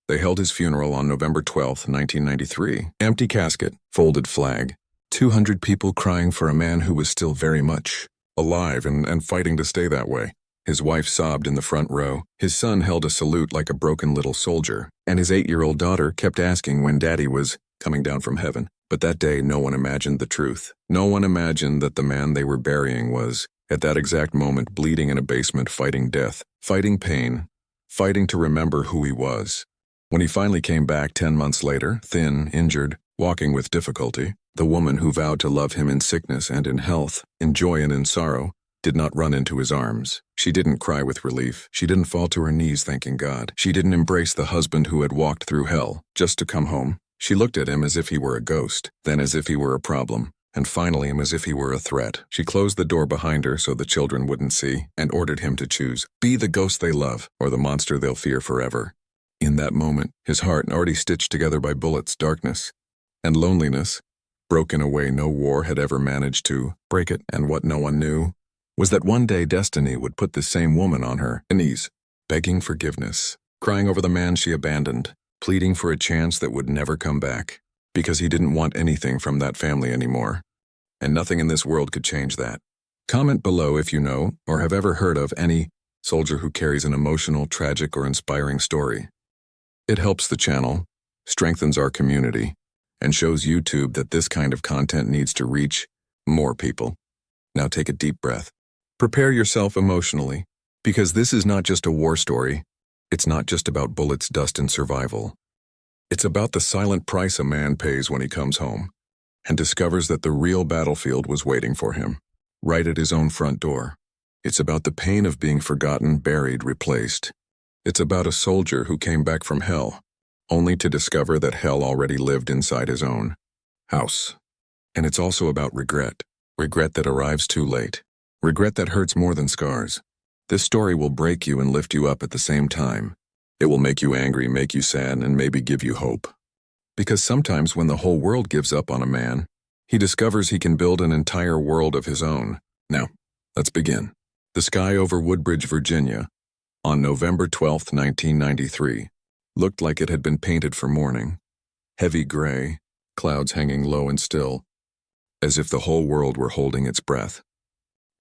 They held his funeral on November 12th, 1993. Empty casket, folded flag. 200 people crying for a man who was still very much alive and fighting to stay that way. His wife sobbed in the front row. His son held a salute like a broken little soldier. And his 8-year-old daughter kept asking when Daddy was coming down from heaven. But that day, no one imagined the truth. No one imagined that the man they were burying was, at that exact moment, bleeding in a basement, fighting death, fighting pain, fighting to remember who he was. When he finally came back 10 months later, thin, injured, walking with difficulty, the woman who vowed to love him in sickness and in health, in joy and in sorrow, did not run into his arms. She didn't cry with relief. She didn't fall to her knees thanking God. She didn't embrace the husband who had walked through hell just to come home. She looked at him as if he were a ghost, then as if he were a problem, and finally him as if he were a threat. She closed the door behind her so the children wouldn't see, and ordered him to choose, be the ghost they love, or the monster they'll fear forever. In that moment, his heart, already stitched together by bullets, darkness, and loneliness, broke in a way no war had ever managed to break it, and what no one knew was that one day destiny would put this same woman on her knees, begging forgiveness, crying over the man she abandoned, pleading for a chance that would never come back, because he didn't want anything from that family anymore. And nothing in this world could change that. Comment below if you know or have ever heard of any soldier who carries an emotional, tragic, or inspiring story. It helps the channel, strengthens our community, and shows YouTube that this kind of content needs to reach more people. Now take a deep breath. Prepare yourself emotionally, because this is not just a war story. It's not just about bullets, dust, and survival. It's about the silent price a man pays when he comes home and discovers that the real battlefield was waiting for him, right at his own front door. It's about the pain of being forgotten, buried, replaced. It's about a soldier who came back from hell, only to discover that hell already lived inside his own house. And it's also about regret. Regret that arrives too late. Regret that hurts more than scars. This story will break you and lift you up at the same time. It will make you angry, make you sad, and maybe give you hope. Because sometimes when the whole world gives up on a man, he discovers he can build an entire world of his own. Now, let's begin. The sky over Woodbridge, Virginia, on November 12th, 1993, looked like it had been painted for morning. Heavy gray, clouds hanging low and still, as if the whole world were holding its breath.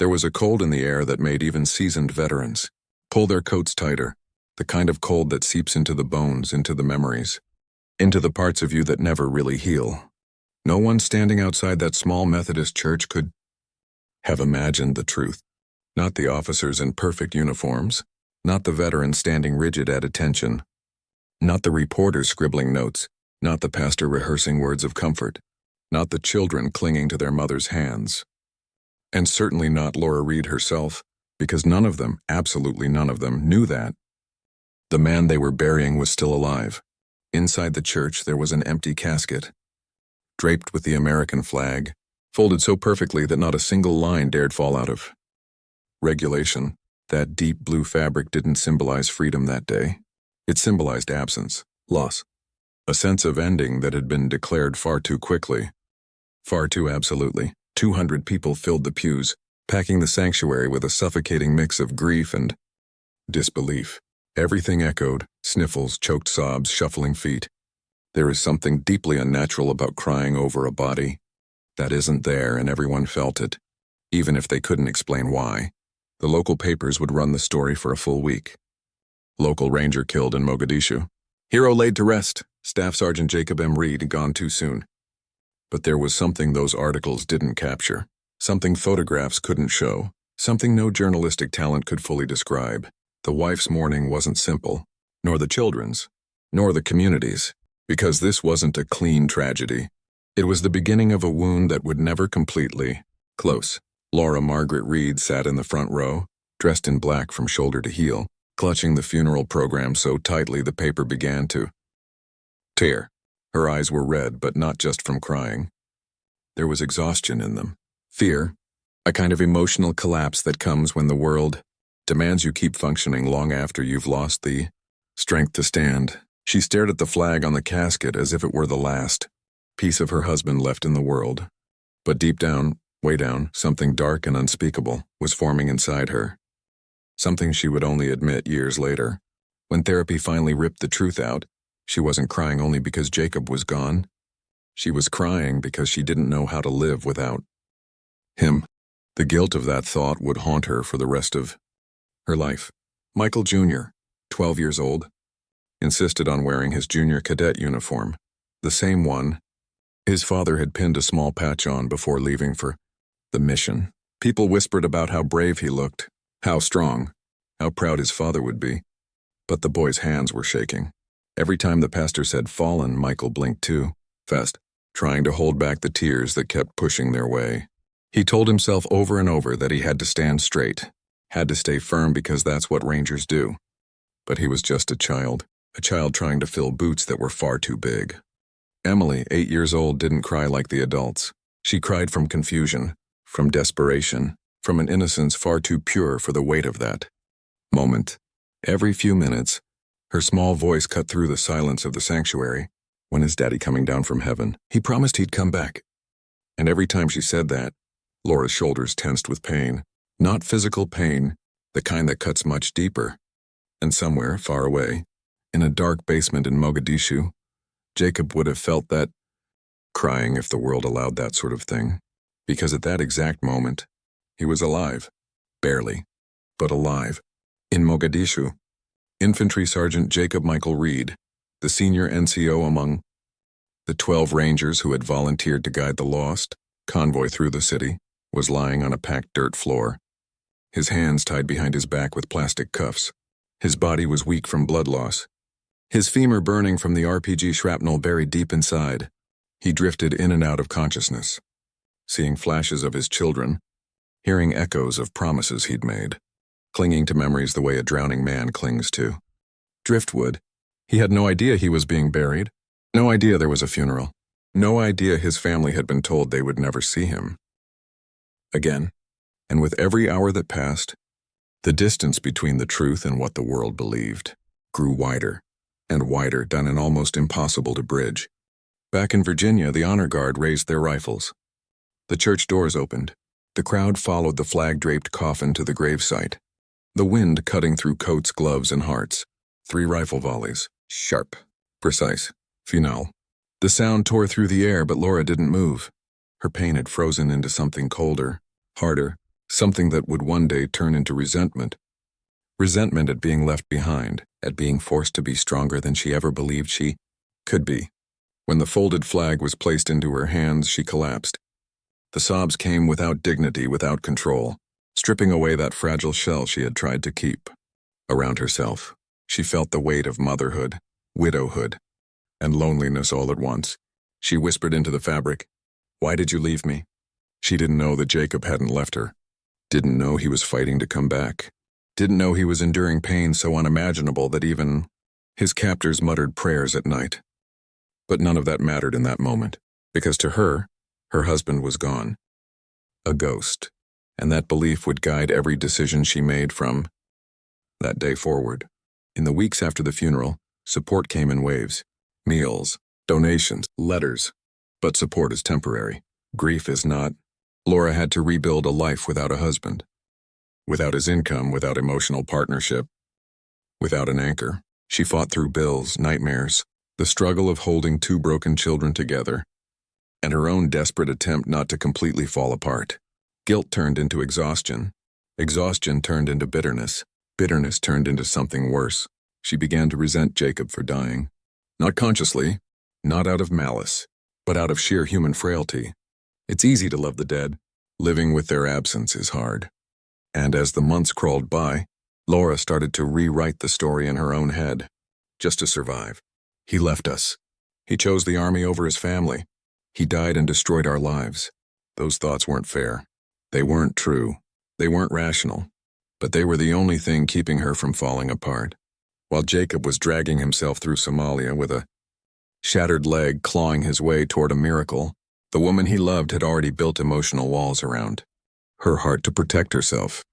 There was a cold in the air that made even seasoned veterans pull their coats tighter, the kind of cold that seeps into the bones, into the memories, into the parts of you that never really heal. No one standing outside that small Methodist church could have imagined the truth. Not the officers in perfect uniforms, not the veterans standing rigid at attention, not the reporters scribbling notes, not the pastor rehearsing words of comfort, not the children clinging to their mother's hands. And certainly not Laura Reed herself, because none of them, absolutely none of them, knew that. The man they were burying was still alive. Inside the church there was an empty casket, draped with the American flag, folded so perfectly that not a single line dared fall out of. Regulation, that deep blue fabric, didn't symbolize freedom that day. It symbolized absence, loss, a sense of ending that had been declared far too quickly, far too absolutely. 200 people filled the pews, packing the sanctuary with a suffocating mix of grief and disbelief. Everything echoed, sniffles, choked sobs, shuffling feet. There is something deeply unnatural about crying over a body that isn't there, and everyone felt it, even if they couldn't explain why. The local papers would run the story for a full week. Local ranger killed in Mogadishu. Hero laid to rest. Staff Sergeant Jacob M. Reed gone too soon. But there was something those articles didn't capture, something photographs couldn't show, something no journalistic talent could fully describe. The wife's mourning wasn't simple, nor the children's, nor the community's, because this wasn't a clean tragedy. It was the beginning of a wound that would never completely close. Laura Margaret Reed sat in the front row, dressed in black from shoulder to heel, clutching the funeral program so tightly the paper began to tear. Her eyes were red, but not just from crying. There was exhaustion in them. Fear, a kind of emotional collapse that comes when the world demands you keep functioning long after you've lost the strength to stand. She stared at the flag on the casket as if it were the last piece of her husband left in the world. But deep down, way down, something dark and unspeakable was forming inside her. Something she would only admit years later, when therapy finally ripped the truth out She wasn't crying only because Jacob was gone. She was crying because she didn't know how to live without him. The guilt of that thought would haunt her for the rest of her life. Michael Jr., 12 years old, insisted on wearing his junior cadet uniform, the same one his father had pinned a small patch on before leaving for the mission. People whispered about how brave he looked, how strong, how proud his father would be. But the boy's hands were shaking. Every time the pastor said fallen, Michael blinked too fast, trying to hold back the tears that kept pushing their way. He told himself over and over that he had to stand straight, had to stay firm because that's what Rangers do. But he was just a child trying to fill boots that were far too big. Emily, 8 years old, didn't cry like the adults. She cried from confusion, from desperation, from an innocence far too pure for the weight of that moment. Every few minutes, her small voice cut through the silence of the sanctuary. When is Daddy coming down from heaven? He promised he'd come back. And every time she said that, Laura's shoulders tensed with pain. Not physical pain, the kind that cuts much deeper. And somewhere, far away, in a dark basement in Mogadishu, Jacob would have felt that crying if the world allowed that sort of thing. Because at that exact moment, he was alive. Barely, but alive. In Mogadishu, Infantry Sergeant Jacob Michael Reed, the senior NCO among the 12 Rangers who had volunteered to guide the lost convoy through the city, was lying on a packed dirt floor, his hands tied behind his back with plastic cuffs. His body was weak from blood loss, his femur burning from the RPG shrapnel buried deep inside. He drifted in and out of consciousness, seeing flashes of his children, hearing echoes of promises he'd made, clinging to memories the way a drowning man clings to driftwood. He had no idea he was being buried, no idea there was a funeral, no idea his family had been told they would never see him again. And with every hour that passed, the distance between the truth and what the world believed grew wider and wider, done and almost impossible to bridge. Back in Virginia, the honor guard raised their rifles. The church doors opened. The crowd followed the flag-draped coffin to the gravesite, the wind cutting through coats, gloves, and hearts. 3 rifle volleys, sharp, precise, final. The sound tore through the air, but Laura didn't move. Her pain had frozen into something colder, harder, something that would one day turn into resentment. Resentment at being left behind, at being forced to be stronger than she ever believed she could be. When the folded flag was placed into her hands, she collapsed. The sobs came without dignity, without control, stripping away that fragile shell she had tried to keep around herself. She felt the weight of motherhood, widowhood, and loneliness all at once. She whispered into the fabric, "Why did you leave me?" She didn't know that Jacob hadn't left her. Didn't know he was fighting to come back. Didn't know he was enduring pain so unimaginable that even his captors muttered prayers at night. But none of that mattered in that moment, because to her husband was gone. A ghost. And that belief would guide every decision she made from that day forward. In the weeks after the funeral, support came in waves. Meals, donations, letters. But support is temporary. Grief is not. Laura had to rebuild a life without a husband. Without his income, without emotional partnership. Without an anchor. She fought through bills, nightmares, the struggle of holding 2 broken children together, and her own desperate attempt not to completely fall apart. Guilt turned into exhaustion. Exhaustion turned into bitterness. Bitterness turned into something worse. She began to resent Jacob for dying. Not consciously, not out of malice, but out of sheer human frailty. It's easy to love the dead. Living with their absence is hard. And as the months crawled by, Laura started to rewrite the story in her own head, just to survive. He left us. He chose the army over his family. He died and destroyed our lives. Those thoughts weren't fair. They weren't true. They weren't rational. But they were the only thing keeping her from falling apart. While Jacob was dragging himself through Somalia with a shattered leg clawing his way toward a miracle, the woman he loved had already built emotional walls around her heart to protect herself.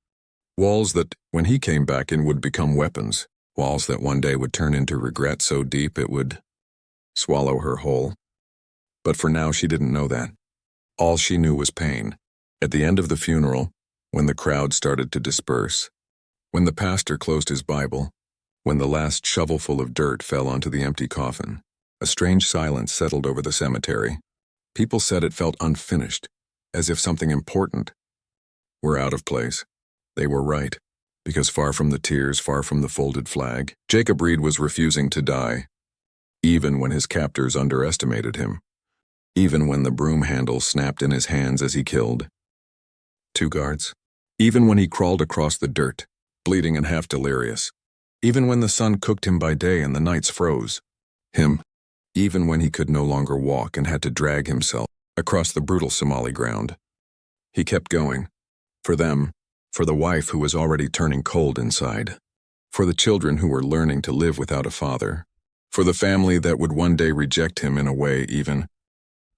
Walls that, when he came back in, would become weapons. Walls that one day would turn into regret so deep it would swallow her whole. But for now, she didn't know that. All she knew was pain. At the end of the funeral, when the crowd started to disperse, when the pastor closed his Bible, When the last shovelful of dirt fell onto the empty coffin, a strange silence settled over the cemetery. People said it felt unfinished, as if something important were out of place. They were right, because far from the tears, far from the folded flag, Jacob Reed was refusing to die, even when his captors underestimated him, even when the broom handle snapped in his hands as he killed 2 guards, even when he crawled across the dirt, bleeding and half delirious, even when the sun cooked him by day and the nights froze him, even when he could no longer walk and had to drag himself across the brutal Somali ground. He kept going. For them, for the wife who was already turning cold inside, for the children who were learning to live without a father, for the family that would one day reject him in a way even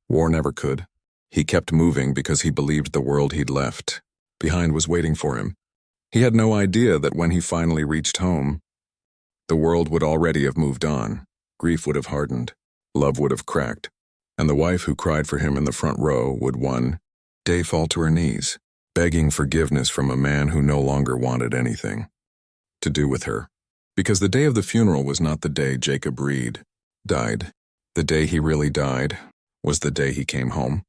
war never could. He kept moving because he believed the world he'd left behind was waiting for him. He had no idea that when he finally reached home, the world would already have moved on. Grief would have hardened, love would have cracked, and the wife who cried for him in the front row would one day fall to her knees, begging forgiveness from a man who no longer wanted anything to do with her. Because the day of the funeral was not the day Jacob Reed died. The day he really died was the day he came home.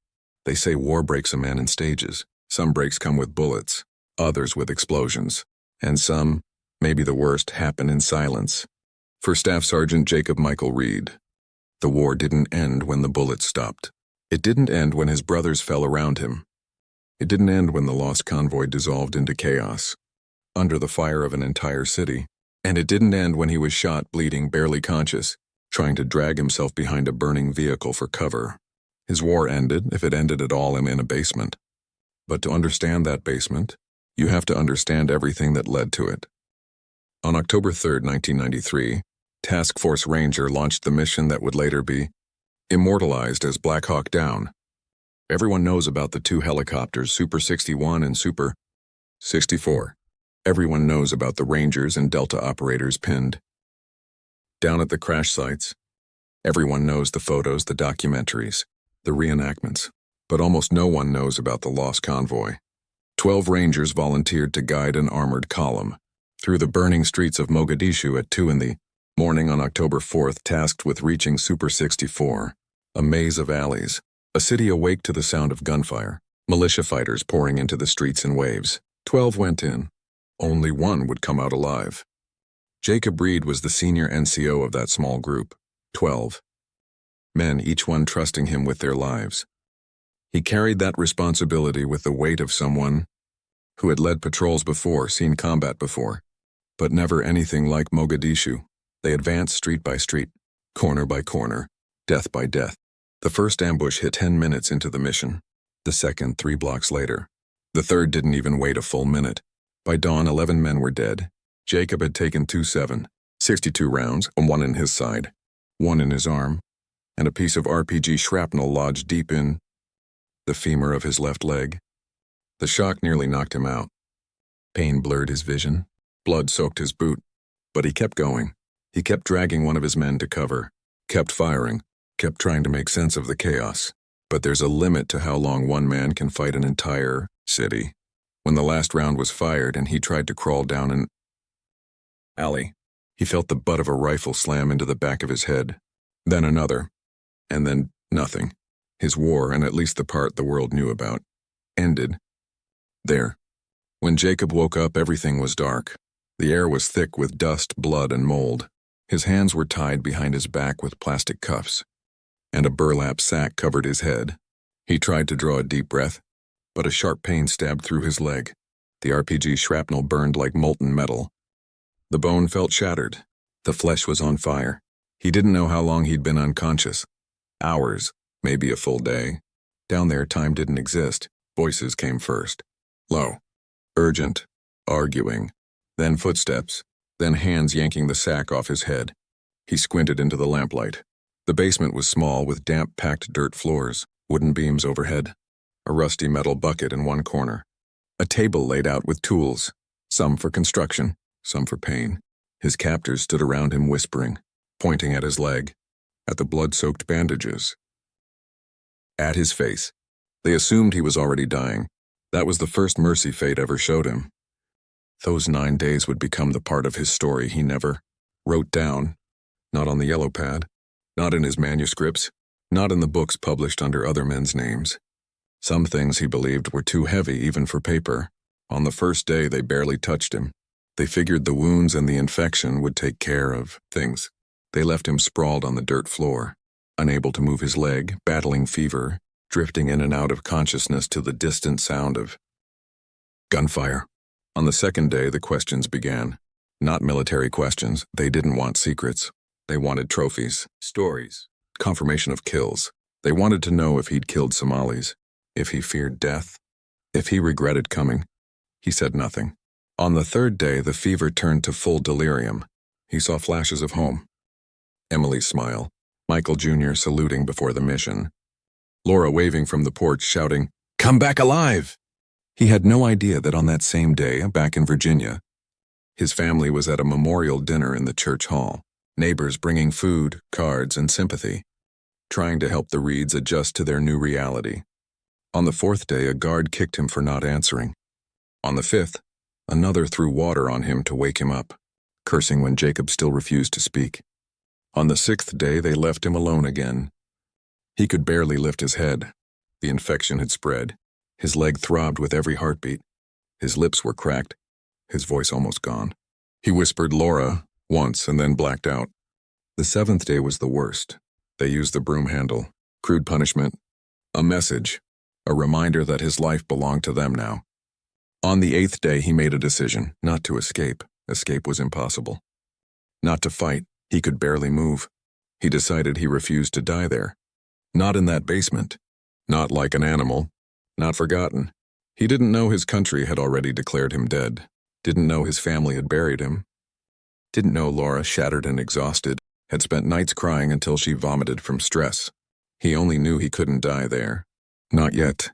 They say war breaks a man in stages. Some breaks come with bullets, others with explosions, and some, maybe the worst, happen in silence. For Staff Sergeant Jacob Michael Reed, the war didn't end when the bullets stopped. It didn't end when his brothers fell around him. It didn't end when the lost convoy dissolved into chaos, under the fire of an entire city. And it didn't end when he was shot, bleeding, barely conscious, trying to drag himself behind a burning vehicle for cover. His war ended, if it ended at all, in a basement. But to understand that basement, you have to understand everything that led to it. On October 3, 1993, Task Force Ranger launched the mission that would later be immortalized as Black Hawk Down. Everyone knows about the 2 helicopters, Super 61 and Super 64. Everyone knows about the Rangers and Delta operators pinned down at the crash sites. Everyone knows the photos, the documentaries, the reenactments. But almost no one knows about the lost convoy. 12 Rangers volunteered to guide an armored column through the burning streets of Mogadishu at 2 in the morning on October 4th, tasked with reaching Super 64, a maze of alleys, a city awake to the sound of gunfire, militia fighters pouring into the streets in waves. 12 went in. Only 1 would come out alive. Jacob Reed was the senior NCO of that small group. 12 men, each one trusting him with their lives. He carried that responsibility with the weight of someone who had led patrols before, seen combat before, but never anything like Mogadishu. They advanced street by street, corner by corner, death by death. The first ambush hit 10 minutes into the mission. The second, 3 blocks later. The third didn't even wait a full minute. By dawn, 11 men were dead. Jacob had taken 2 7.62 rounds, 1 in his side, 1 in his arm, and a piece of RPG shrapnel lodged deep in the femur of his left leg. The shock nearly knocked him out. Pain blurred his vision. Blood soaked his boot. But he kept going. He kept dragging one of his men to cover, kept firing, kept trying to make sense of the chaos. But there's a limit to how long one man can fight an entire city. When the last round was fired and he tried to crawl down an alley, he felt the butt of a rifle slam into the back of his head. Then another. And then nothing. His war, and at least the part the world knew about, ended there. When Jacob woke up, everything was dark. The air was thick with dust, blood, and mold. His hands were tied behind his back with plastic cuffs, and a burlap sack covered his head. He tried to draw a deep breath, but a sharp pain stabbed through his leg. The RPG shrapnel burned like molten metal. The bone felt shattered. The flesh was on fire. He didn't know how long he'd been unconscious. Hours, maybe a full day. Down there, time didn't exist. Voices came first. Low. Urgent. Arguing. Then footsteps. Then hands yanking the sack off his head. He squinted into the lamplight. The basement was small with damp, packed dirt floors, wooden beams overhead, a rusty metal bucket in one corner, a table laid out with tools, some for construction, some for pain. His captors stood around him whispering, pointing at his leg, at the blood-soaked bandages, at his face. They assumed he was already dying. That was the first mercy fate ever showed him. Those 9 days would become the part of his story he never Wrote down, not on the yellow pad, not in his manuscripts, not in the books published under other men's names. Some things he believed were too heavy even for paper. On the first day, they barely touched him. They figured the wounds and the infection would take care of things. They left him sprawled on the dirt floor, unable to move his leg, battling fever, drifting in and out of consciousness to the distant sound of gunfire. On the second day, the questions began. Not military questions. They didn't want secrets. They wanted trophies, stories, confirmation of kills. They wanted to know if he'd killed Somalis, if he feared death, if he regretted coming. He said nothing. On the third day, the fever turned to full delirium. He saw flashes of home. Emily's smile. Michael Jr. saluting before the mission. Laura waving from the porch, shouting, "Come back alive!" He had no idea that on that same day, back in Virginia, his family was at a memorial dinner in the church hall, neighbors bringing food, cards, and sympathy, trying to help the Reeds adjust to their new reality. On the fourth day, a guard kicked him for not answering. On the fifth, another threw water on him to wake him up, cursing when Jacob still refused to speak. On the sixth day, they left him alone again. He could barely lift his head. The infection had spread. His leg throbbed with every heartbeat. His lips were cracked, his voice almost gone. He whispered Laura once and then blacked out. The seventh day was the worst. They used the broom handle, crude punishment, a message, a reminder that his life belonged to them now. On the eighth day, he made a decision, not to escape. Escape was impossible. Not to fight. He could barely move. He decided he refused to die there. Not in that basement. Not like an animal. Not forgotten. He didn't know his country had already declared him dead. Didn't know his family had buried him. Didn't know Laura, shattered and exhausted, had spent nights crying until she vomited from stress. He only knew he couldn't die there. Not yet.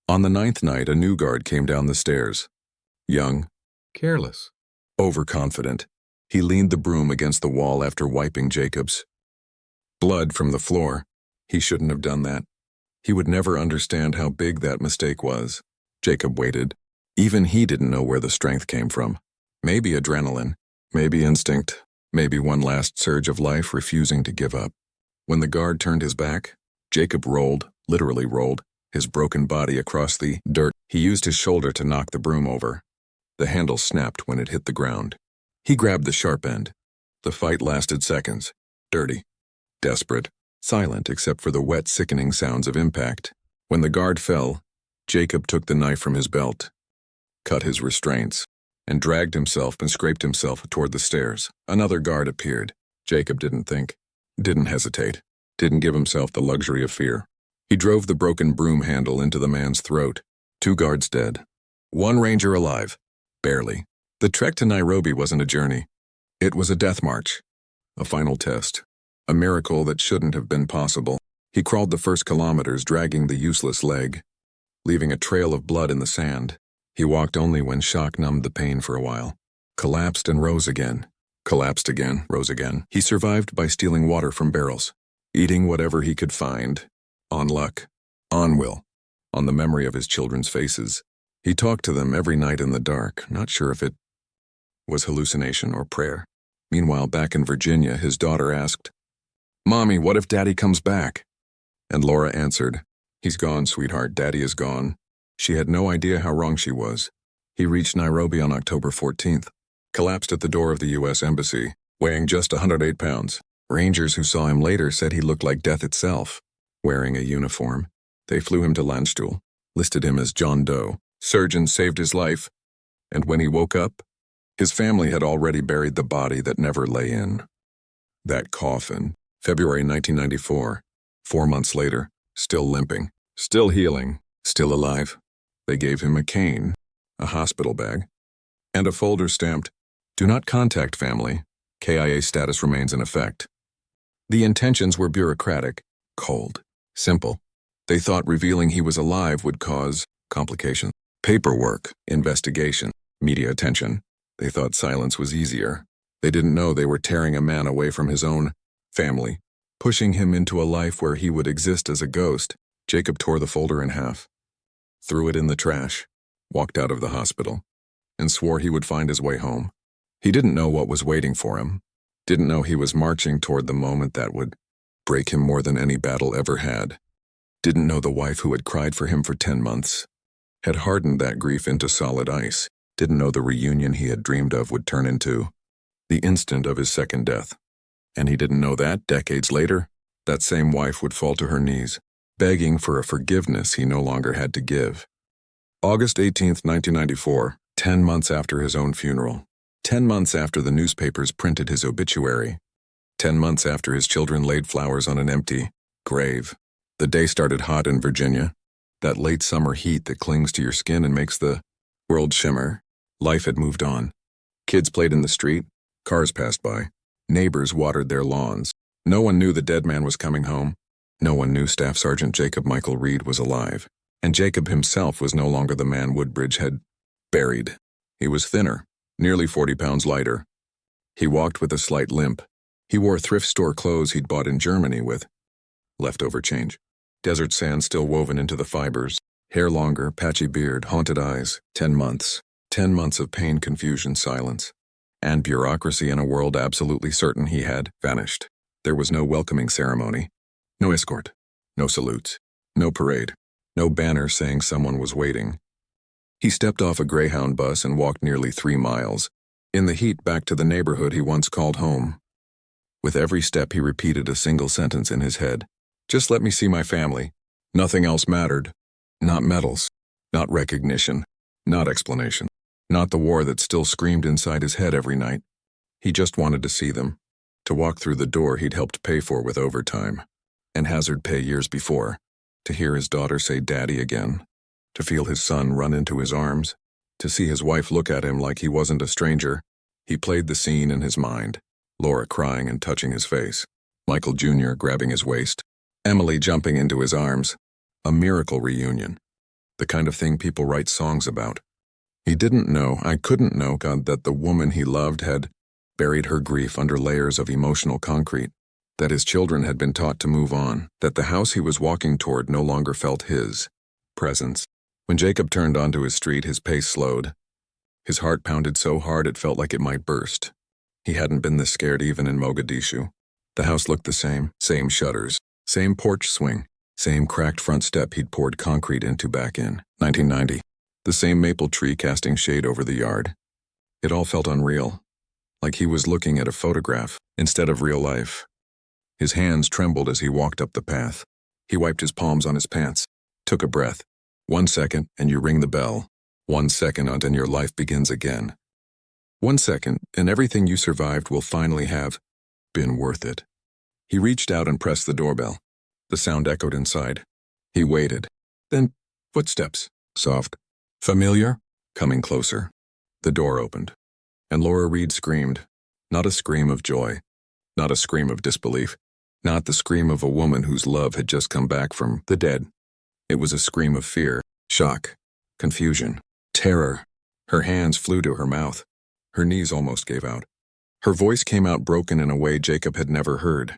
On the ninth night, a new guard came down the stairs. Young. Careless. Overconfident. He leaned the broom against the wall after wiping Jacob's blood from the floor. He shouldn't have done that. He would never understand how big that mistake was. Jacob waited. Even he didn't know where the strength came from. Maybe adrenaline, maybe instinct, maybe one last surge of life refusing to give up. When the guard turned his back, Jacob rolled, literally rolled, his broken body across the dirt. He used his shoulder to knock the broom over. The handle snapped when it hit the ground. He grabbed the sharp end. The fight lasted seconds. Dirty. Desperate. Silent except for the wet, sickening sounds of impact. When the guard fell, Jacob took the knife from his belt, cut his restraints, and dragged himself and scraped himself toward the stairs. Another guard appeared. Jacob didn't think, didn't hesitate, didn't give himself the luxury of fear. He drove the broken broom handle into the man's throat. 2 guards dead. 1 ranger alive. Barely. The trek to Nairobi wasn't a journey. It was a death march. A final test. A miracle that shouldn't have been possible. He crawled the first kilometers, dragging the useless leg, leaving a trail of blood in the sand. He walked only when shock numbed the pain for a while. Collapsed and rose again. Collapsed again, rose again. He survived by stealing water from barrels, eating whatever he could find. On luck. On will. On the memory of his children's faces. He talked to them every night in the dark, not sure if it was hallucination or prayer. Meanwhile, back in Virginia, his daughter asked, "Mommy, what if Daddy comes back?" And Laura answered, "He's gone, sweetheart. Daddy is gone." She had no idea how wrong she was. He reached Nairobi on October 14th, collapsed at the door of the U.S. Embassy, weighing just 108 pounds. Rangers who saw him later said he looked like death itself, wearing a uniform. They flew him to Landstuhl, listed him as John Doe. Surgeons saved his life, and when he woke up, his family had already buried the body that never lay in that coffin. February 1994. 4 months later, still limping, still healing, still alive. They gave him a cane, a hospital bag, and a folder stamped, "Do not contact family. KIA status remains in effect." The intentions were bureaucratic, cold, simple. They thought revealing he was alive would cause complications. Paperwork, investigation, media attention. They thought silence was easier. They didn't know they were tearing a man away from his own family, pushing him into a life where he would exist as a ghost. Jacob tore the folder in half, threw it in the trash, walked out of the hospital, and swore he would find his way home. He didn't know what was waiting for him. Didn't know he was marching toward the moment that would break him more than any battle ever had. Didn't know the wife who had cried for him for 10 months had hardened that grief into solid ice. Didn't know the reunion he had dreamed of would turn into the instant of his second death. And he didn't know that, decades later, that same wife would fall to her knees, begging for a forgiveness he no longer had to give. August 18th, 1994, 10 months after his own funeral. 10 months after the newspapers printed his obituary. 10 months after his children laid flowers on an empty grave. The day started hot in Virginia. That late summer heat that clings to your skin and makes the world shimmer. Life had moved on. Kids played in the street. Cars passed by. Neighbors watered their lawns. No one knew the dead man was coming home. No one knew Staff Sergeant Jacob Michael Reed was alive. And Jacob himself was no longer the man Woodbridge had buried. He was thinner, nearly 40 pounds lighter. He walked with a slight limp. He wore thrift store clothes he'd bought in Germany with leftover change. Desert sand still woven into the fibers. Hair longer, patchy beard, haunted eyes. 10 months. 10 months of pain, confusion, silence. And bureaucracy in a world absolutely certain he had vanished. There was no welcoming ceremony. No escort. No salutes. No parade. No banner saying someone was waiting. He stepped off a Greyhound bus and walked nearly 3 miles, in the heat back to the neighborhood he once called home. With every step he repeated a single sentence in his head. Just let me see my family. Nothing else mattered. Not medals. Not recognition. Not explanation. Not the war that still screamed inside his head every night. He just wanted to see them. To walk through the door he'd helped pay for with overtime. And hazard pay years before. To hear his daughter say daddy again. To feel his son run into his arms. To see his wife look at him like he wasn't a stranger. He played the scene in his mind. Laura crying and touching his face. Michael Jr. grabbing his waist. Emily jumping into his arms. A miracle reunion. The kind of thing people write songs about. He didn't know, I couldn't know, God, that the woman he loved had buried her grief under layers of emotional concrete. That his children had been taught to move on. That the house he was walking toward no longer felt his presence. When Jacob turned onto his street, his pace slowed. His heart pounded so hard it felt like it might burst. He hadn't been this scared even in Mogadishu. The house looked the same shutters, same porch swing, same cracked front step he'd poured concrete into back in 1990. The same maple tree casting shade over the yard. It all felt unreal, like he was looking at a photograph instead of real life. His hands trembled as he walked up the path. He wiped his palms on his pants, took a breath. 1 second and you ring the bell. 1 second and your life begins again. 1 second and everything you survived will finally have been worth it. He reached out and pressed the doorbell. The sound echoed inside. He waited. Then, footsteps. Soft. Familiar. Coming closer. The door opened. And Laura Reed screamed. Not a scream of joy. Not a scream of disbelief. Not the scream of a woman whose love had just come back from the dead. It was a scream of fear, shock, confusion, terror. Her hands flew to her mouth. Her knees almost gave out. Her voice came out broken in a way Jacob had never heard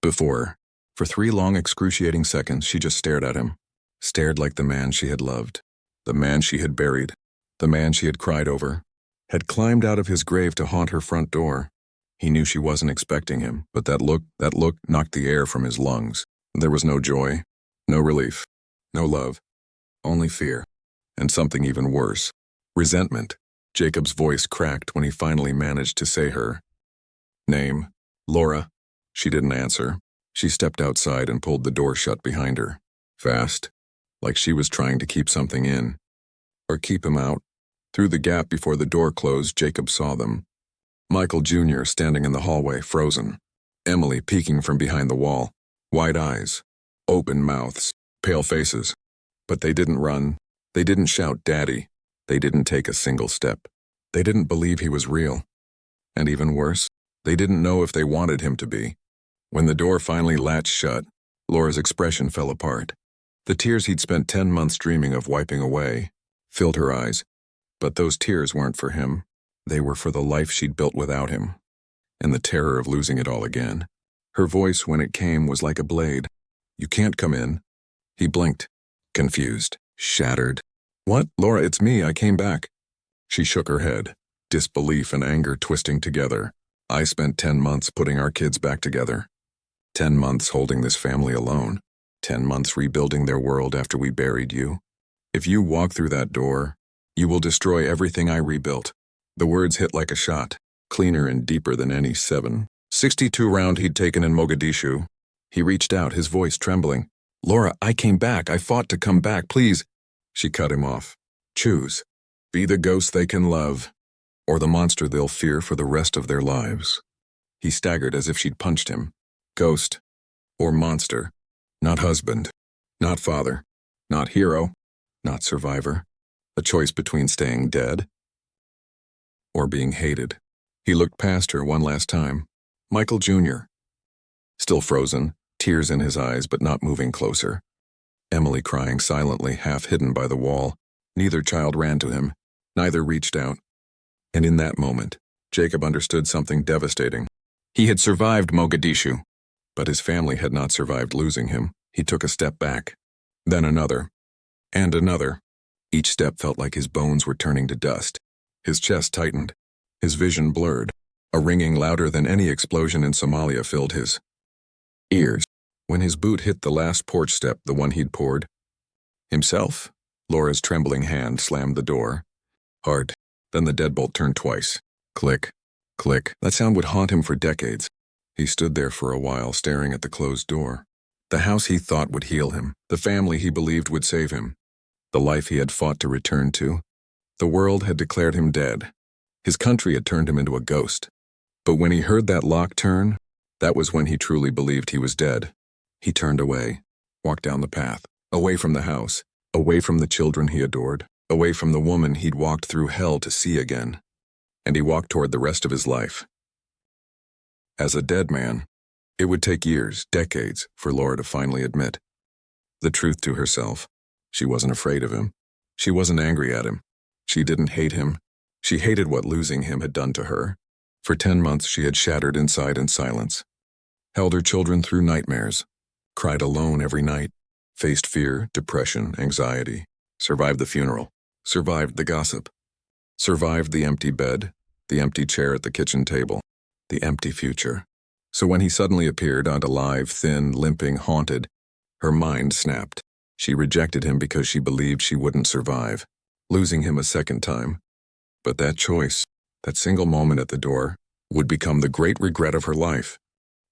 before. For 3 long, excruciating seconds, she just stared at him. Stared like the man she had loved. The man she had buried. The man she had cried over. Had climbed out of his grave to haunt her front door. He knew she wasn't expecting him, but that look knocked the air from his lungs. There was no joy, no relief, no love, only fear, and something even worse, resentment. Jacob's voice cracked when he finally managed to say her name. Laura. She didn't answer. She stepped outside and pulled the door shut behind her. Fast, like she was trying to keep something in. Or keep him out. Through the gap before the door closed, Jacob saw them. Michael Jr. standing in the hallway, frozen. Emily peeking from behind the wall. Wide eyes. Open mouths. Pale faces. But they didn't run. They didn't shout, "Daddy." They didn't take a single step. They didn't believe he was real. And even worse, they didn't know if they wanted him to be. When the door finally latched shut, Laura's expression fell apart. The tears he'd spent 10 months dreaming of wiping away filled her eyes. But those tears weren't for him. They were for the life she'd built without him. And the terror of losing it all again. Her voice, when it came, was like a blade. "You can't come in." He blinked, confused, shattered. "What? Laura, it's me. I came back." She shook her head, disbelief and anger twisting together. I spent 10 months putting our kids back together. 10 months holding this family alone. 10 months rebuilding their world after we buried you. If you walk through that door, you will destroy everything I rebuilt. The words hit like a shot, cleaner and deeper than any 7.62 round he'd taken in Mogadishu. He reached out, his voice trembling. "Laura, I came back. I fought to come back, please." She cut him off. "Choose. Be the ghost they can love, or the monster they'll fear for the rest of their lives." He staggered as if she'd punched him. Ghost. Or monster. Not husband. Not father. Not hero. Not survivor. A choice between staying dead or being hated. He looked past her one last time. Michael Jr. Still frozen, tears in his eyes but not moving closer. Emily crying silently, half hidden by the wall. Neither child ran to him. Neither reached out. And in that moment, Jacob understood something devastating. He had survived Mogadishu, but his family had not survived losing him. He took a step back. Then another. And another. Each step felt like his bones were turning to dust. His chest tightened. His vision blurred. A ringing louder than any explosion in Somalia filled his ears. When his boot hit the last porch step, the one he'd poured himself, Laura's trembling hand slammed the door. Hard. Then the deadbolt turned twice. Click. Click. That sound would haunt him for decades. He stood there for a while, staring at the closed door. The house he thought would heal him. The family he believed would save him. The life he had fought to return to. The world had declared him dead. His country had turned him into a ghost. But when he heard that lock turn, that was when he truly believed he was dead. He turned away, walked down the path, away from the house, away from the children he adored, away from the woman he'd walked through hell to see again. And he walked toward the rest of his life. As a dead man, it would take years, decades, for Laura to finally admit the truth to herself. She wasn't afraid of him. She wasn't angry at him. She didn't hate him. She hated what losing him had done to her. For 10 months she had shattered inside in silence, held her children through nightmares, cried alone every night, faced fear, depression, anxiety, survived the funeral, survived the gossip, survived the empty bed, the empty chair at the kitchen table, the empty future. So when he suddenly appeared, alive, thin, limping, haunted, her mind snapped. She rejected him because she believed she wouldn't survive, losing him a second time. But that choice, that single moment at the door, would become the great regret of her life,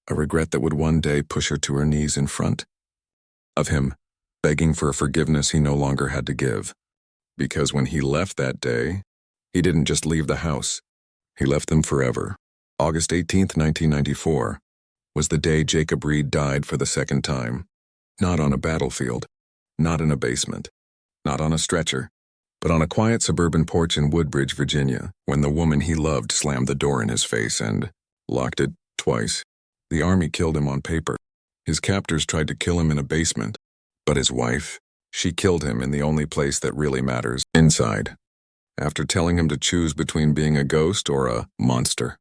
a regret that would one day push her to her knees in front of him, begging for a forgiveness he no longer had to give. Because when he left that day, he didn't just leave the house, he left them forever. August 18th, 1994, was the day Jacob Reed died for the second time. Not on a battlefield, not in a basement, not on a stretcher, but on a quiet suburban porch in Woodbridge, Virginia, when the woman he loved slammed the door in his face and locked it twice. The army killed him on paper. His captors tried to kill him in a basement, but his wife, she killed him in the only place that really matters, inside. After telling him to choose between being a ghost or a monster,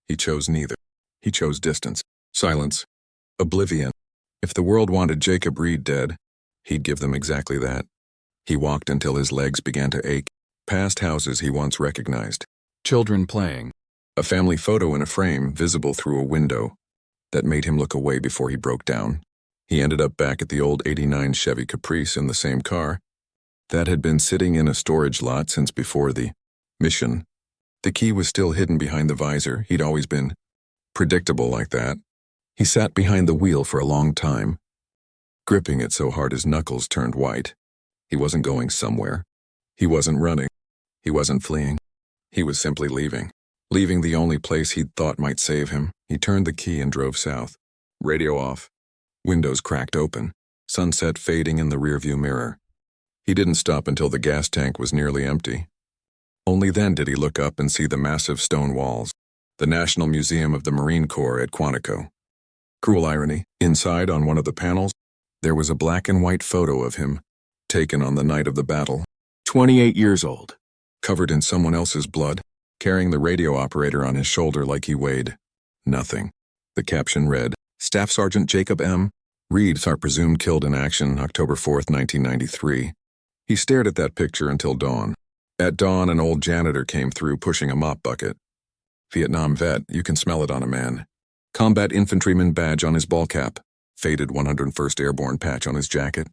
he chose neither. He chose distance, silence, oblivion. If the world wanted Jacob Reed dead, he'd give them exactly that. He walked until his legs began to ache, past houses he once recognized, children playing, a family photo in a frame visible through a window that made him look away before he broke down. He ended up back at the old '89 Chevy Caprice in the same car that had been sitting in a storage lot since before the mission. The key was still hidden behind the visor. He'd always been predictable like that. He sat behind the wheel for a long time, gripping it so hard his knuckles turned white. He wasn't going somewhere. He wasn't running. He wasn't fleeing. He was simply leaving. Leaving the only place he'd thought might save him. He turned the key and drove south. Radio off. Windows cracked open. Sunset fading in the rearview mirror. He didn't stop until the gas tank was nearly empty. Only then did he look up and see the massive stone walls. The National Museum of the Marine Corps at Quantico. Cruel irony. Inside, on one of the panels, there was a black and white photo of him, taken on the night of the battle. 28 years old, covered in someone else's blood, carrying the radio operator on his shoulder like he weighed nothing. The caption read, Staff Sergeant Jacob M. Reed are presumed killed in action October 4th, 1993. He stared at that picture until dawn. At dawn, an old janitor came through pushing a mop bucket. Vietnam vet, you can smell it on a man. Combat infantryman badge on his ball cap. Faded 101st Airborne patch on his jacket.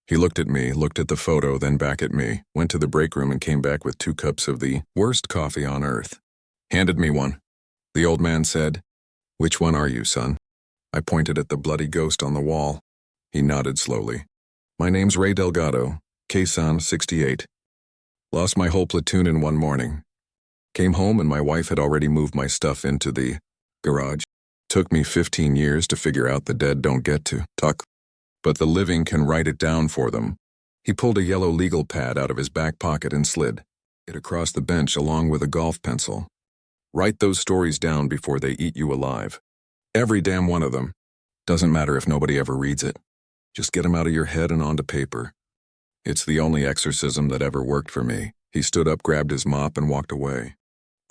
He looked at me, looked at the photo, then back at me, went to the break room and came back with 2 cups of the worst coffee on earth. Handed me one. The old man said, "Which one are you, son?" I pointed at the bloody ghost on the wall. He nodded slowly. "My name's Ray Delgado, Quezon 68. Lost my whole platoon in one morning. Came home and my wife had already moved my stuff into the garage. Took me 15 years to figure out the dead don't get to talk, but the living can write it down for them." He pulled a yellow legal pad out of his back pocket and slid it across the bench along with a golf pencil. "Write those stories down before they eat you alive. Every damn one of them. Doesn't matter if nobody ever reads it. Just get them out of your head and onto paper. It's the only exorcism that ever worked for me." He stood up, grabbed his mop, and walked away.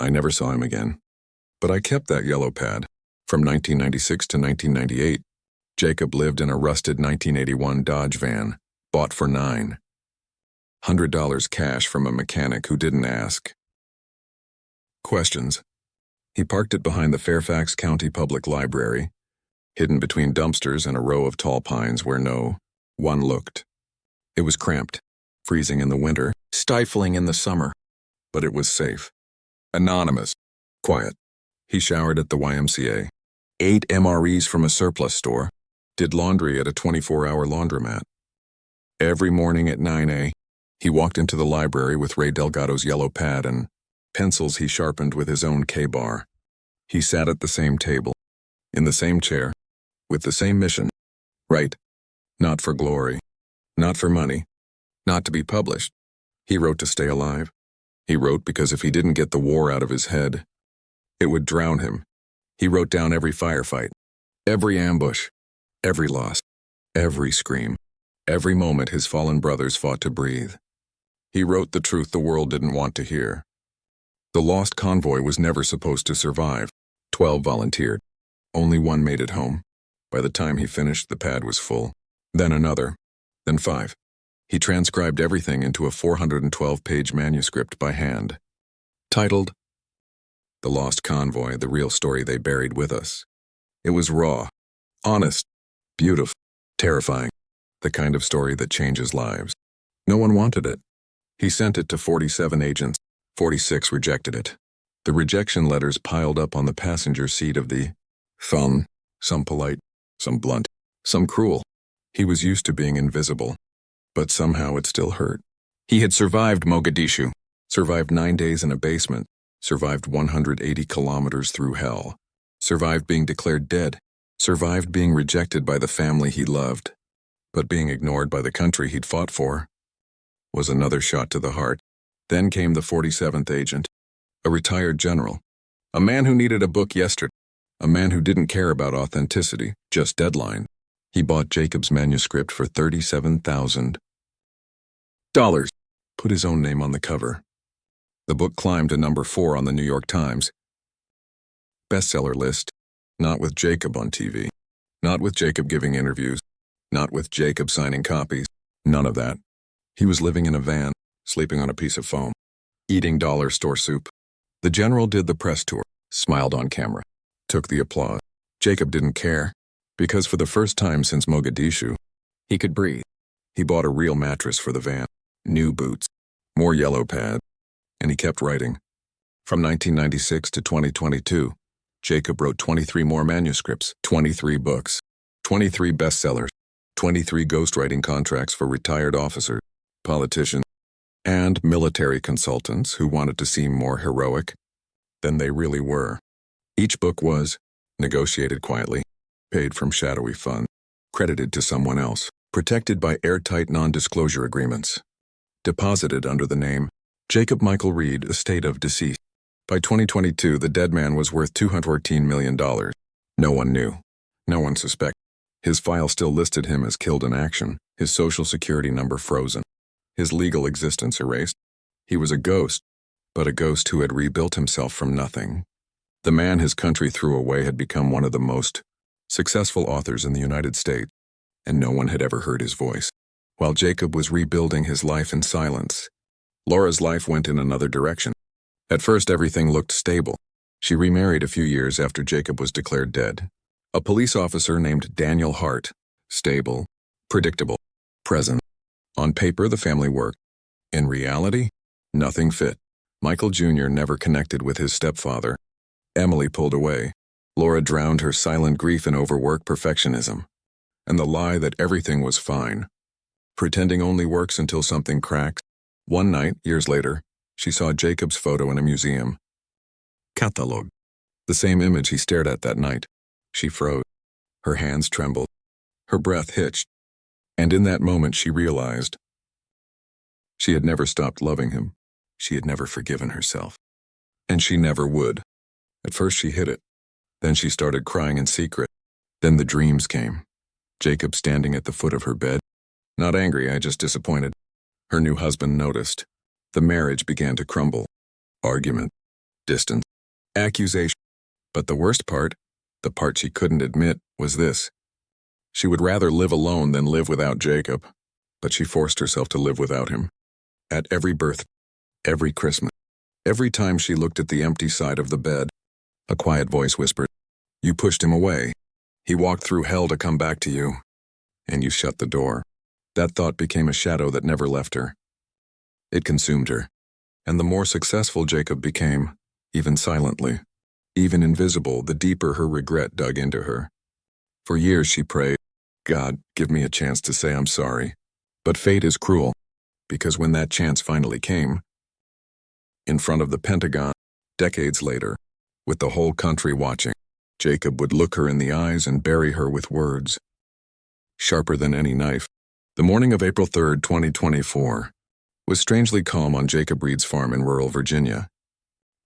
I never saw him again. But I kept that yellow pad. From 1996 to 1998, Jacob lived in a rusted 1981 Dodge van, bought for $900 cash from a mechanic who didn't ask questions. He parked it behind the Fairfax County Public Library, hidden between dumpsters and a row of tall pines where no one looked. It was cramped, freezing in the winter, stifling in the summer, but it was safe. Anonymous. Quiet. He showered at the YMCA, ate MREs from a surplus store, did laundry at a 24-hour laundromat. Every morning at 9 a.m., he walked into the library with Ray Delgado's yellow pad and pencils he sharpened with his own K-bar. He sat at the same table, in the same chair, with the same mission. Write. Not for glory. Not for money. Not to be published. He wrote to stay alive. He wrote because if he didn't get the war out of his head, it would drown him. He wrote down every firefight, every ambush, every loss, every scream, every moment his fallen brothers fought to breathe. He wrote the truth the world didn't want to hear. The lost convoy was never supposed to survive. 12 volunteered. Only 1 made it home. By the time he finished, the pad was full. Then another. Then 5. He transcribed everything into a 412-page manuscript by hand, titled The Lost Convoy, the Real Story They Buried With Us. It was raw, honest, beautiful, terrifying, the kind of story that changes lives. No one wanted it. He sent it to 47 agents. 46 rejected it. The rejection letters piled up on the passenger seat of the phone, some polite, some blunt, some cruel. He was used to being invisible, but somehow it still hurt. He had survived Mogadishu, survived 9 days in a basement, survived 180 kilometers through hell, survived being declared dead, survived being rejected by the family he loved, but being ignored by the country he'd fought for was another shot to the heart. Then came the 47th agent, a retired general, a man who needed a book yesterday, a man who didn't care about authenticity, just deadline. He bought Jacob's manuscript for $37,000. Put his own name on the cover. The book climbed to number 4 on the New York Times bestseller list, not with Jacob on TV, not with Jacob giving interviews, not with Jacob signing copies, none of that. He was living in a van, sleeping on a piece of foam, eating dollar store soup. The general did the press tour, smiled on camera, took the applause. Jacob didn't care, because for the first time since Mogadishu, he could breathe. He bought a real mattress for the van, new boots, more yellow pad, and he kept writing. From 1996 to 2022, Jacob wrote 23 more manuscripts, 23 books, 23 bestsellers, 23 ghostwriting contracts for retired officers, politicians, and military consultants who wanted to seem more heroic than they really were. Each book was negotiated quietly, paid from shadowy funds, credited to someone else, protected by airtight non-disclosure agreements, deposited under the name Jacob Michael Reed, estate of deceased. By 2022, the dead man was worth $214 million. No one knew. No one suspected. His file still listed him as killed in action, his social security number frozen, his legal existence erased. He was a ghost, but a ghost who had rebuilt himself from nothing. The man his country threw away had become one of the most successful authors in the United States, and no one had ever heard his voice. While Jacob was rebuilding his life in silence, Laura's life went in another direction. At first, everything looked stable. She remarried a few years after Jacob was declared dead. A police officer named Daniel Hart. Stable, predictable, present. On paper, the family worked. In reality, nothing fit. Michael Jr. never connected with his stepfather. Emily pulled away. Laura drowned her silent grief in overwork perfectionism. And the lie that everything was fine. Pretending only works until something cracks. One night, years later, she saw Jacob's photo in a museum. Catalog. The same image he stared at that night. She froze. Her hands trembled. Her breath hitched. And in that moment she realized she had never stopped loving him. She had never forgiven herself. And she never would. At first she hid it. Then she started crying in secret. Then the dreams came. Jacob standing at the foot of her bed. Not angry, just disappointed. Her new husband noticed. The marriage began to crumble. Argument. Distance. Accusation. But the worst part, the part she couldn't admit, was this. She would rather live alone than live without Jacob. But she forced herself to live without him. At every birth, every Christmas, every time she looked at the empty side of the bed, a quiet voice whispered, "You pushed him away. He walked through hell to come back to you. And you shut the door." That thought became a shadow that never left her. It consumed her. And the more successful Jacob became, even silently, even invisible, the deeper her regret dug into her. For years she prayed, "God, give me a chance to say I'm sorry." But fate is cruel, because when that chance finally came, in front of the Pentagon, decades later, with the whole country watching, Jacob would look her in the eyes and bury her with words sharper than any knife. The morning of April 3rd, 2024, was strangely calm on Jacob Reed's farm in rural Virginia.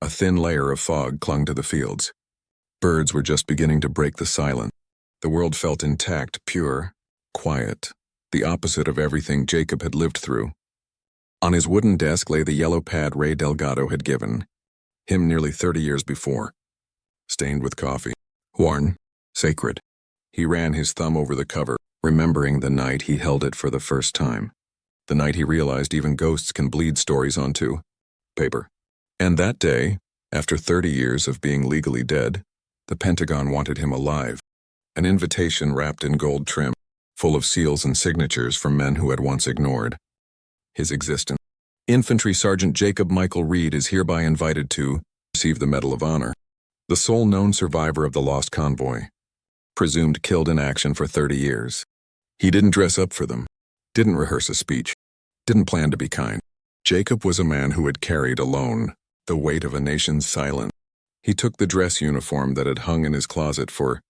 A thin layer of fog clung to the fields. Birds were just beginning to break the silence. The world felt intact, pure, quiet, the opposite of everything Jacob had lived through. On his wooden desk lay the yellow pad Ray Delgado had given him nearly 30 years before, stained with coffee, worn, sacred. He ran his thumb over the cover, remembering the night he held it for the first time. The night he realized even ghosts can bleed stories onto paper. And that day, after 30 years of being legally dead, the Pentagon wanted him alive. An invitation wrapped in gold trim, full of seals and signatures from men who had once ignored his existence. Infantry Sergeant Jacob Michael Reed is hereby invited to receive the Medal of Honor, the sole known survivor of the lost convoy, presumed killed in action for 30 years. He didn't dress up for them, didn't rehearse a speech, didn't plan to be kind. Jacob was a man who had carried alone the weight of a nation's silence. He took the dress uniform that had hung in his closet for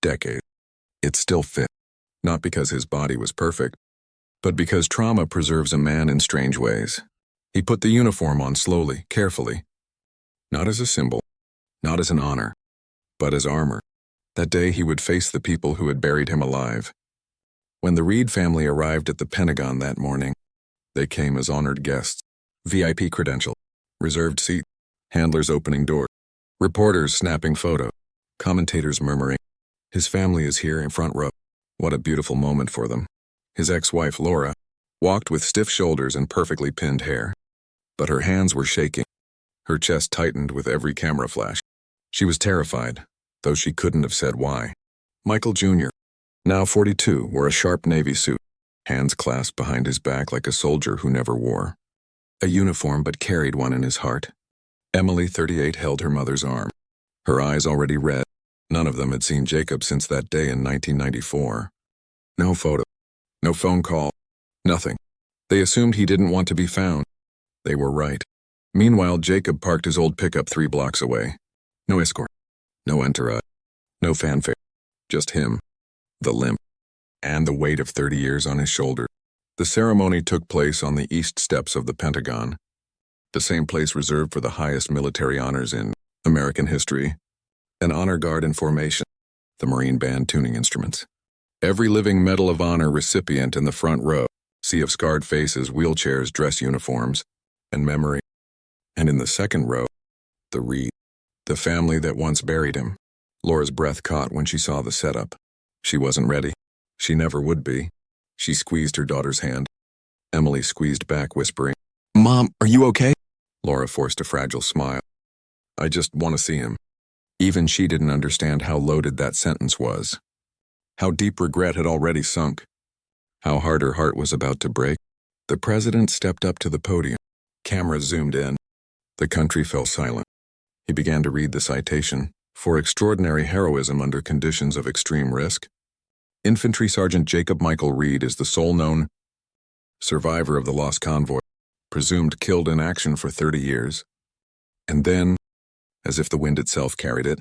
decades. It still fit, not because his body was perfect, but because trauma preserves a man in strange ways. He put the uniform on slowly, carefully, not as a symbol, not as an honor, but as armor. That day he would face the people who had buried him alive. When the Reed family arrived at the Pentagon that morning, they came as honored guests. VIP credential, reserved seat, handlers opening doors, reporters snapping photos, commentators murmuring, "His family is here in front row." What a beautiful moment for them. His ex-wife, Laura, walked with stiff shoulders and perfectly pinned hair. But her hands were shaking. Her chest tightened with every camera flash. She was terrified, though she couldn't have said why. Michael Jr., now 42, wore a sharp navy suit, hands clasped behind his back like a soldier who never wore a uniform but carried one in his heart. Emily, 38, held her mother's arm, her eyes already red. None of them had seen Jacob since that day in 1994. No photo, no phone call, nothing. They assumed he didn't want to be found. They were right. Meanwhile, Jacob parked his old pickup 3 blocks away. No escort, no entourage, no fanfare. Just him, the limp, and the weight of 30 years on his shoulders. The ceremony took place on the east steps of the Pentagon, the same place reserved for the highest military honors in American history. An honor guard in formation, the Marine Band tuning instruments. Every living Medal of Honor recipient in the front row, sea of scarred faces, wheelchairs, dress uniforms, and memory. And in the second row, the Reed, the family that once buried him. Laura's breath caught when she saw the setup. She wasn't ready. She never would be. She squeezed her daughter's hand. Emily squeezed back, whispering, "Mom, are you okay?" Laura forced a fragile smile. "I just want to see him." Even she didn't understand how loaded that sentence was. How deep regret had already sunk. How hard her heart was about to break. The president stepped up to the podium. Cameras zoomed in. The country fell silent. He began to read the citation, for extraordinary heroism under conditions of extreme risk. Infantry Sergeant Jacob Michael Reed is the sole known survivor of the lost convoy, presumed killed in action for 30 years. And then, as if the wind itself carried it,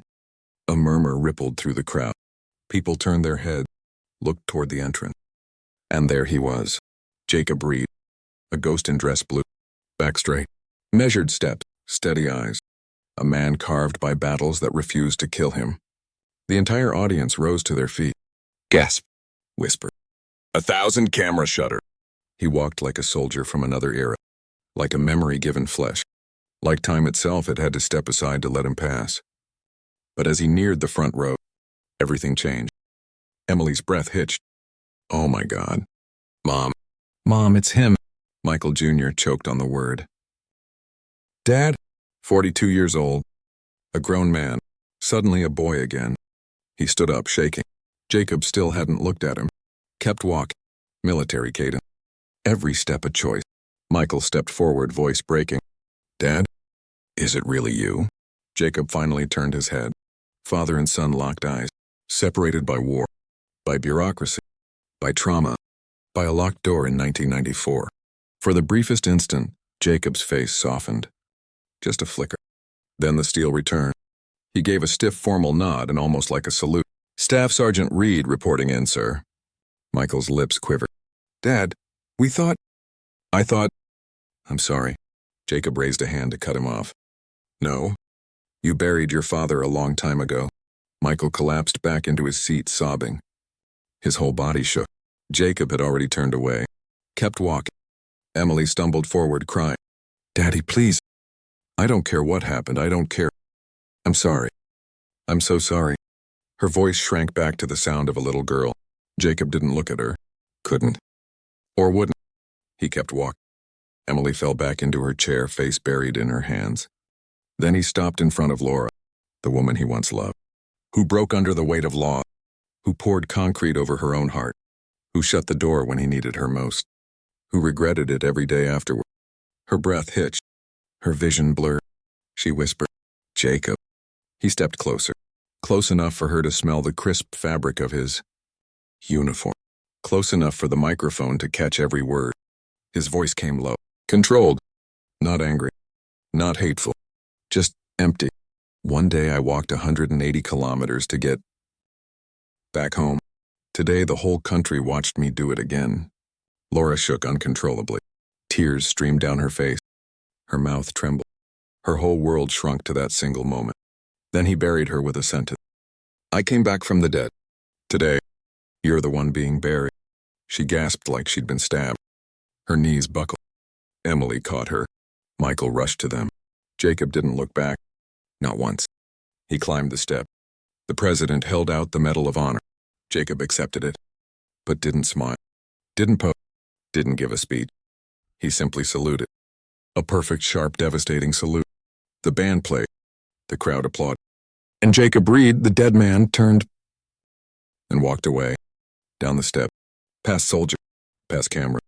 a murmur rippled through the crowd. People turned their heads, looked toward the entrance. And there he was, Jacob Reed, a ghost in dress blue, back straight, measured steps, steady eyes, a man carved by battles that refused to kill him. The entire audience rose to their feet. Gasp, whispered. 1,000 camera shutter. He walked like a soldier from another era, like a memory given flesh. Like time itself, it had to step aside to let him pass. But as he neared the front row, everything changed. Emily's breath hitched. Oh my God. Mom. Mom, it's him. Michael Jr. choked on the word. Dad? 42 years old. A grown man. Suddenly a boy again. He stood up, shaking. Jacob still hadn't looked at him. Kept walking. Military cadence. Every step a choice. Michael stepped forward, voice breaking. Dad? Is it really you? Jacob finally turned his head. Father and son locked eyes. Separated by war. By bureaucracy. By trauma. By a locked door in 1994. For the briefest instant, Jacob's face softened. Just a flicker. Then the steel returned. He gave a stiff formal nod and almost like a salute. Staff Sergeant Reed reporting in, sir. Michael's lips quivered. Dad, I thought... I'm sorry. Jacob raised a hand to cut him off. No. You buried your father a long time ago. Michael collapsed back into his seat, sobbing. His whole body shook. Jacob had already turned away. Kept walking. Emily stumbled forward, crying. Daddy, please. I don't care what happened. I don't care. I'm sorry. I'm so sorry. Her voice shrank back to the sound of a little girl. Jacob didn't look at her. Couldn't. Or wouldn't. He kept walking. Emily fell back into her chair, face buried in her hands. Then he stopped in front of Laura, the woman he once loved, who broke under the weight of law, who poured concrete over her own heart, who shut the door when he needed her most, who regretted it every day afterward. Her breath hitched. Her vision blurred. She whispered, Jacob. He stepped closer, close enough for her to smell the crisp fabric of his uniform, close enough for the microphone to catch every word. His voice came low, controlled, not angry, not hateful, just empty. One day I walked 180 kilometers to get back home. Today the whole country watched me do it again. Laura shook uncontrollably. Tears streamed down her face. Her mouth trembled. Her whole world shrunk to that single moment. Then he buried her with a sentence. I came back from the dead. Today, you're the one being buried. She gasped like she'd been stabbed. Her knees buckled. Emily caught her. Michael rushed to them. Jacob didn't look back. Not once. He climbed the step. The president held out the Medal of Honor. Jacob accepted it, but didn't smile. Didn't pose. Didn't give a speech. He simply saluted. A perfect, sharp, devastating salute. The band played. The crowd applauded. And Jacob Reed, the dead man, turned and walked away. Down the step. Past soldier. Past camera.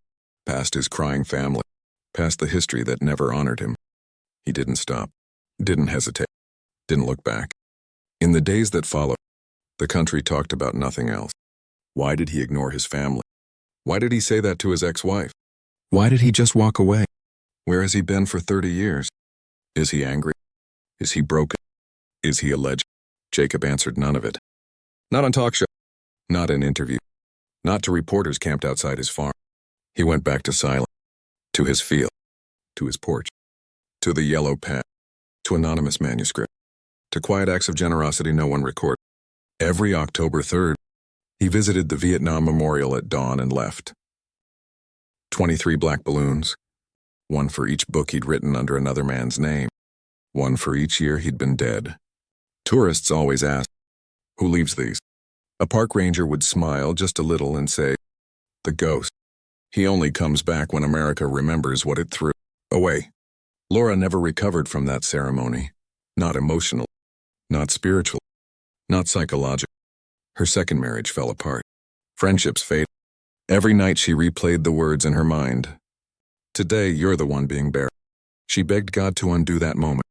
Past his crying family. Past the history that never honored him. He didn't stop. Didn't hesitate. Didn't look back. In the days that followed, the country talked about nothing else. Why did he ignore his family? Why did he say that to his ex-wife? Why did he just walk away? Where has he been for 30 years? Is he angry? Is he broken? Is he a legend? Jacob answered none of it. Not on talk show. Not in interview. Not to reporters camped outside his farm. He went back to silence. To his field. To his porch. To the yellow pen. To anonymous manuscript. To quiet acts of generosity no one recorded. Every October 3rd, he visited the Vietnam Memorial at dawn and left. 23 black balloons. One for each book he'd written under another man's name. One for each year he'd been dead. Tourists always asked, who leaves these? A park ranger would smile just a little and say, the ghost. He only comes back when America remembers what it threw away. Laura never recovered from that ceremony. Not emotionally. Not spiritual, not psychological. Her second marriage fell apart. Friendships faded. Every night she replayed the words in her mind. Today, you're the one being buried. She begged God to undo that moment,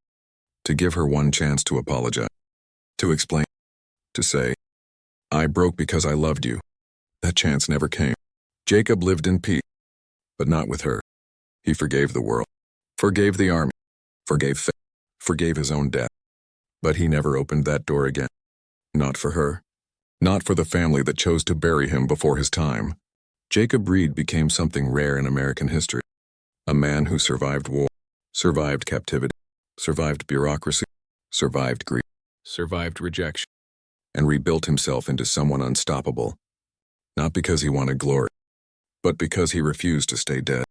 to give her one chance to apologize, to explain, to say, I broke because I loved you. That chance never came. Jacob lived in peace, but not with her. He forgave the world, forgave the army, forgave fate, forgave his own death. But he never opened that door again. Not for her. Not for the family that chose to bury him before his time. Jacob Reed became something rare in American history. A man who survived war, survived captivity, survived bureaucracy, survived grief, survived rejection, and rebuilt himself into someone unstoppable. Not because he wanted glory, but because he refused to stay dead.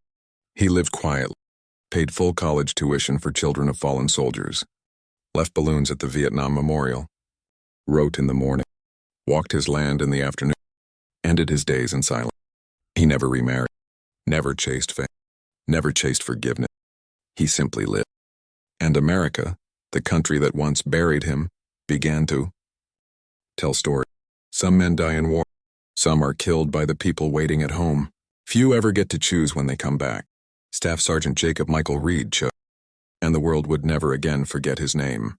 He lived quietly, paid full college tuition for children of fallen soldiers, left balloons at the Vietnam Memorial, wrote in the morning, walked his land in the afternoon, ended his days in silence. He never remarried, never chased fame, never chased forgiveness. He simply lived. And America, the country that once buried him, began to tell stories. Some men die in war. Some are killed by the people waiting at home. Few ever get to choose when they come back. Staff Sergeant Jacob Michael Reed chose, and the world would never again forget his name.